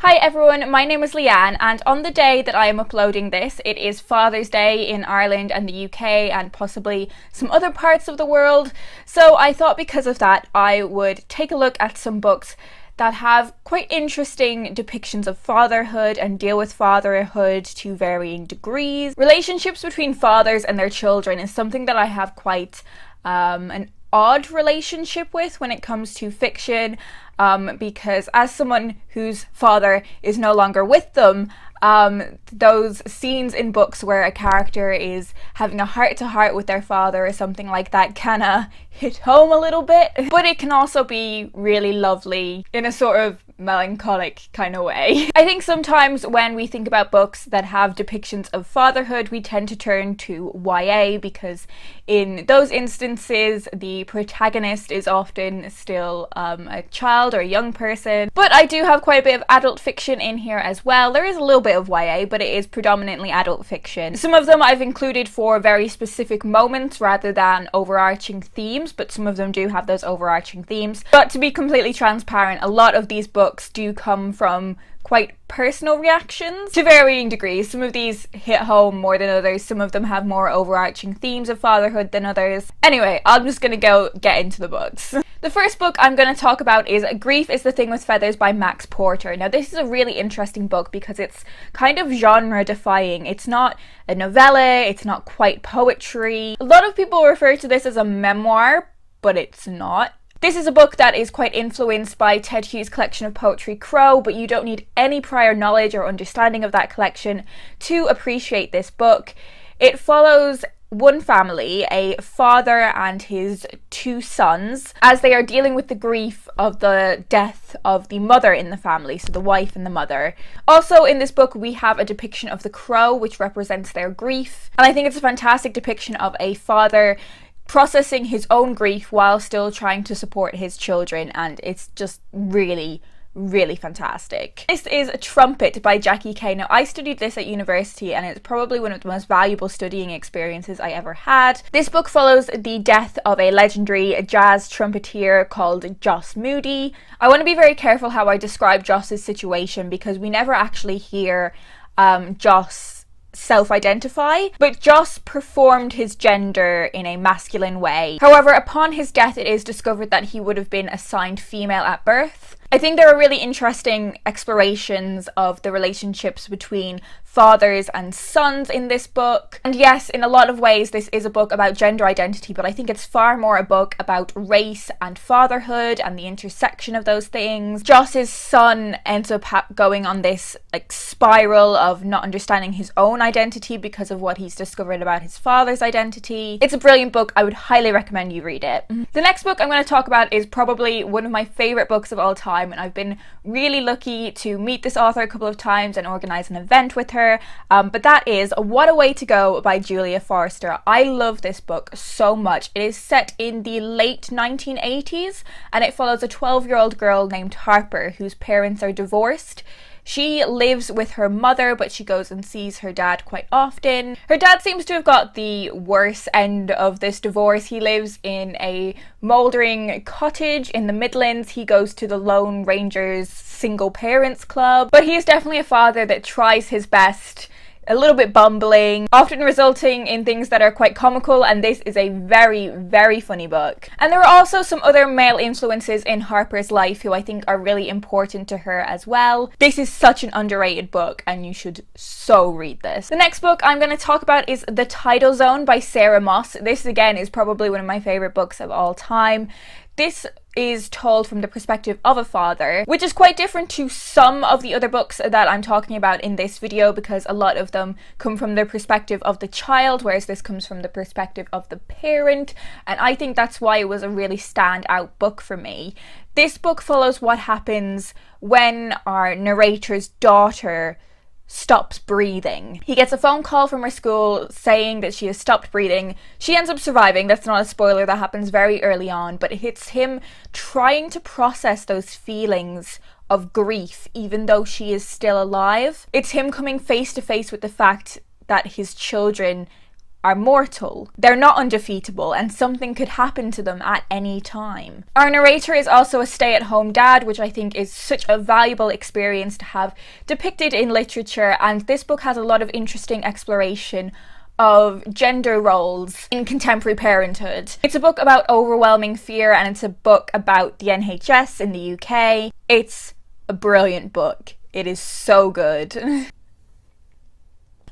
Hi everyone, my name is Leanne, and on the day that I am uploading this, it is Father's Day in Ireland and the UK and possibly some other parts of the world. So I thought because of that I would take a look at some books that have quite interesting depictions of fatherhood and deal with fatherhood to varying degrees. Relationships between fathers and their children is something that I have quite an odd relationship with when it comes to fiction, because as someone whose father is no longer with them, those scenes in books where a character is having a heart-to-heart with their father or something like that kinda hit home a little bit, but it can also be really lovely in a sort of melancholic kind of way. I think sometimes when we think about books that have depictions of fatherhood, we tend to turn to YA because in those instances the protagonist is often still a child or a young person. But I do have quite a bit of adult fiction in here as well. There is a little bit of YA, but it is predominantly adult fiction. Some of them I've included for very specific moments rather than overarching themes, but some of them do have those overarching themes. But to be completely transparent, a lot of these books do come from quite personal reactions to varying degrees. Some of these hit home more than others, some of them have more overarching themes of fatherhood than others. Anyway, I'm just gonna get into the books. The first book I'm going to talk about is Grief is the Thing with Feathers by Max Porter. Now this is a really interesting book because it's kind of genre defying. It's not a novella, it's not quite poetry. A lot of people refer to this as a memoir, but it's not. This is a book that is quite influenced by Ted Hughes' collection of poetry Crow, but you don't need any prior knowledge or understanding of that collection to appreciate this book. It follows one family, a father and his two sons, as they are dealing with the grief of the death of the mother in the family, so the wife and the mother. Also in this book we have a depiction of the crow, which represents their grief, and I think it's a fantastic depiction of a father processing his own grief while still trying to support his children, and it's just really fantastic. This is Trumpet by Jackie Kay. Now I studied this at university and it's probably one of the most valuable studying experiences I ever had. This book follows the death of a legendary jazz trumpeter called Joss Moody. I want to be very careful how I describe Joss's situation because we never actually hear Joss self-identify, but Joss performed his gender in a masculine way. However, upon his death it is discovered that he would have been assigned female at birth. I think there are really interesting explorations of the relationships between fathers and sons in this book. And yes, in a lot of ways this is a book about gender identity, but I think it's far more a book about race and fatherhood and the intersection of those things. Joss's son ends up going on this spiral of not understanding his own identity because of what he's discovered about his father's identity. It's a brilliant book. I would highly recommend you read it. The next book I'm going to talk about is probably one of my favourite books of all time, and I've been really lucky to meet this author a couple of times and organise an event with her, but that is What a Way to Go by Julia Forster. I love this book so much. It is set in the late 1980s and it follows a 12-year-old girl named Harper whose parents are divorced. She lives with her mother, but she goes and sees her dad quite often. Her dad seems to have got the worst end of this divorce. He lives in a mouldering cottage in the Midlands. He goes to the Lone Rangers Single Parents Club, but he is definitely a father that tries his best, a little bit bumbling, often resulting in things that are quite comical, and this is a very funny book. And there are also some other male influences in Harper's life who I think are really important to her as well. This is such an underrated book and you should so read this. The next book I'm going to talk about is The Tidal Zone by Sarah Moss. This again is probably one of my favourite books of all time. This is told from the perspective of a father, which is quite different to some of the other books that I'm talking about in this video because a lot of them come from the perspective of the child, whereas this comes from the perspective of the parent, and I think that's why it was a really standout book for me. This book follows what happens when our narrator's daughter stops breathing. He gets a phone call from her school saying that she has stopped breathing. She ends up surviving. That's not a spoiler, that happens very early on, but it's him trying to process those feelings of grief even though she is still alive. It's him coming face to face with the fact that his children are mortal. They're not undefeatable, and something could happen to them at any time. Our narrator is also a stay-at-home dad, which I think is such a valuable experience to have depicted in literature, and this book has a lot of interesting exploration of gender roles in contemporary parenthood. It's a book about overwhelming fear, and it's a book about the NHS in the UK. It's a brilliant book. It is so good.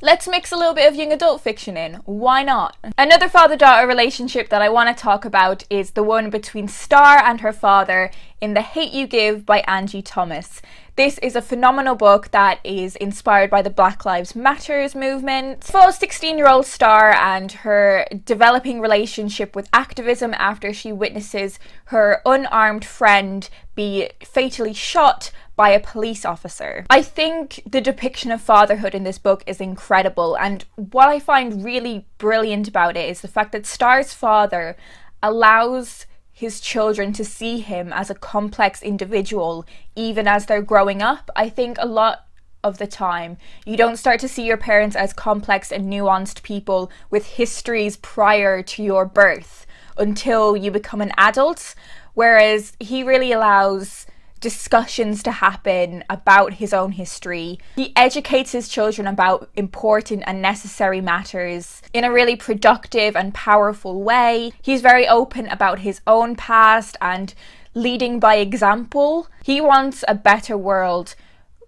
Let's mix a little bit of young adult fiction in. Why not? Another father-daughter relationship that I want to talk about is the one between Star and her father in The Hate U Give by Angie Thomas. This is a phenomenal book that is inspired by the Black Lives Matters movement. It follows 16-year-old Star and her developing relationship with activism after she witnesses her unarmed friend be fatally shot by a police officer. I think the depiction of fatherhood in this book is incredible, and what I find really brilliant about it is the fact that Star's father allows his children to see him as a complex individual even as they're growing up. I think a lot of the time you don't start to see your parents as complex and nuanced people with histories prior to your birth until you become an adult, whereas he really allows discussions to happen about his own history. He educates his children about important and necessary matters in a really productive and powerful way. He's very open about his own past and leading by example. He wants a better world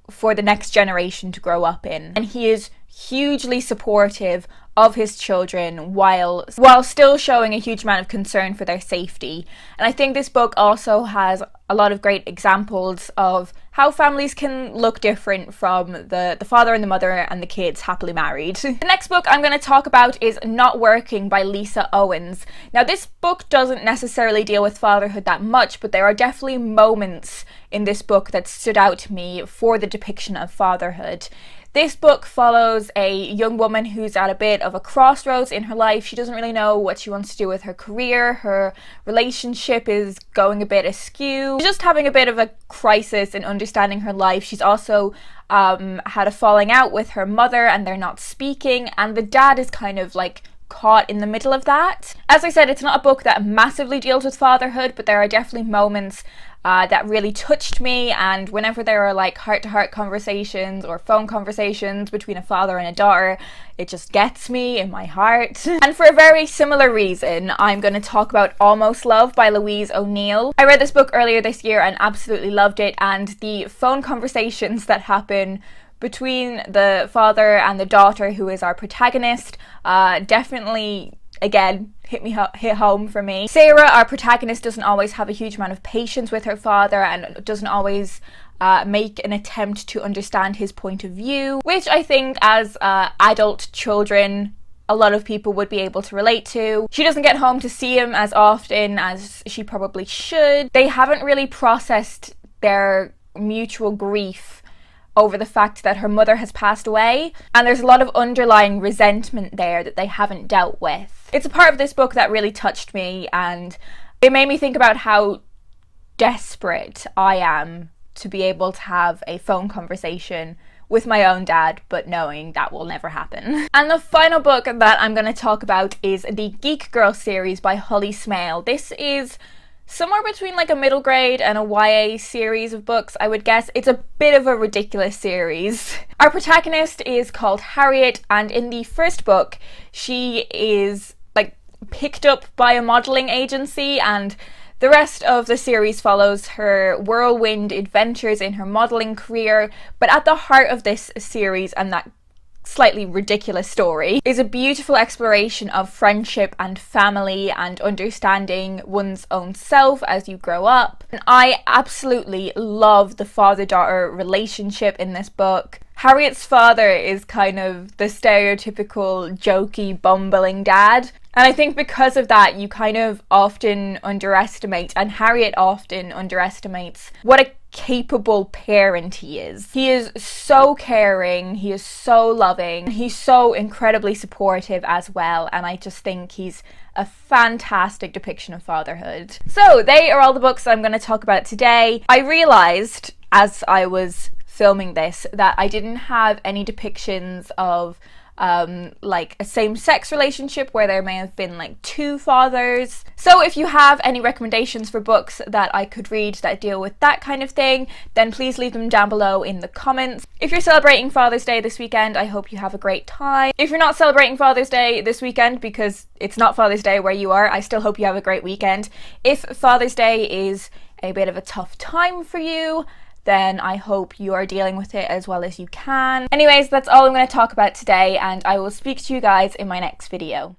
for the next generation to grow up in, and he is hugely supportive of his children while still showing a huge amount of concern for their safety. And I think this book also has a lot of great examples of how families can look different from the father and the mother and the kids happily married. The next book I'm going to talk about is Not Working by Lisa Owens. Now, this book doesn't necessarily deal with fatherhood that much, but there are definitely moments in this book that stood out to me for the depiction of fatherhood. This book follows a young woman who's at a bit of a crossroads in her life. She doesn't really know what she wants to do with her career. Her relationship is going a bit askew. She's just having a bit of a crisis in understanding her life. She's also had a falling out with her mother and they're not speaking, and the dad is kind of like caught in the middle of that. As I said, it's not a book that massively deals with fatherhood, but there are definitely moments that really touched me, and whenever there are like heart-to-heart conversations or phone conversations between a father and a daughter, it just gets me in my heart. And for a very similar reason, I'm going to talk about Almost Love by Louise O'Neill. I read this book earlier this year and absolutely loved it, and the phone conversations that happen between the father and the daughter, who is our protagonist, definitely, again, hit home for me. Sarah, our protagonist, doesn't always have a huge amount of patience with her father and doesn't always make an attempt to understand his point of view, which I think as adult children a lot of people would be able to relate to. She doesn't get home to see him as often as she probably should. They haven't really processed their mutual grief over the fact that her mother has passed away, and there's a lot of underlying resentment there that they haven't dealt with. It's a part of this book that really touched me, and it made me think about how desperate I am to be able to have a phone conversation with my own dad, but knowing that will never happen. And the final book that I'm going to talk about is the Geek Girl series by Smale. This is somewhere between like a middle grade and a YA series of books, I would guess. It's a bit of a ridiculous series. Our protagonist is called Harriet, and in the first book, she is like picked up by a modelling agency, and the rest of the series follows her whirlwind adventures in her modelling career. But at the heart of this series, and that slightly ridiculous story, is a beautiful exploration of friendship and family and understanding one's own self as you grow up. And I absolutely love the father-daughter relationship in this book. Harriet's father is kind of the stereotypical jokey, bumbling dad. And I think because of that, you kind of often underestimate, and Harriet often underestimates, what a capable parent he is. He is so caring, he is so loving, he's so incredibly supportive as well, and I just think he's a fantastic depiction of fatherhood. So they are all the books I'm going to talk about today. I realised as I was filming this that I didn't have any depictions of like a same-sex relationship where there may have been like two fathers. So if you have any recommendations for books that I could read that deal with that kind of thing, then please leave them down below in the comments. If you're celebrating Father's Day this weekend, I hope you have a great time. If you're not celebrating Father's Day this weekend because it's not Father's Day where you are, I still hope you have a great weekend. If Father's Day is a bit of a tough time for you, then I hope you are dealing with it as well as you can. Anyways, that's all I'm going to talk about today, and I will speak to you guys in my next video.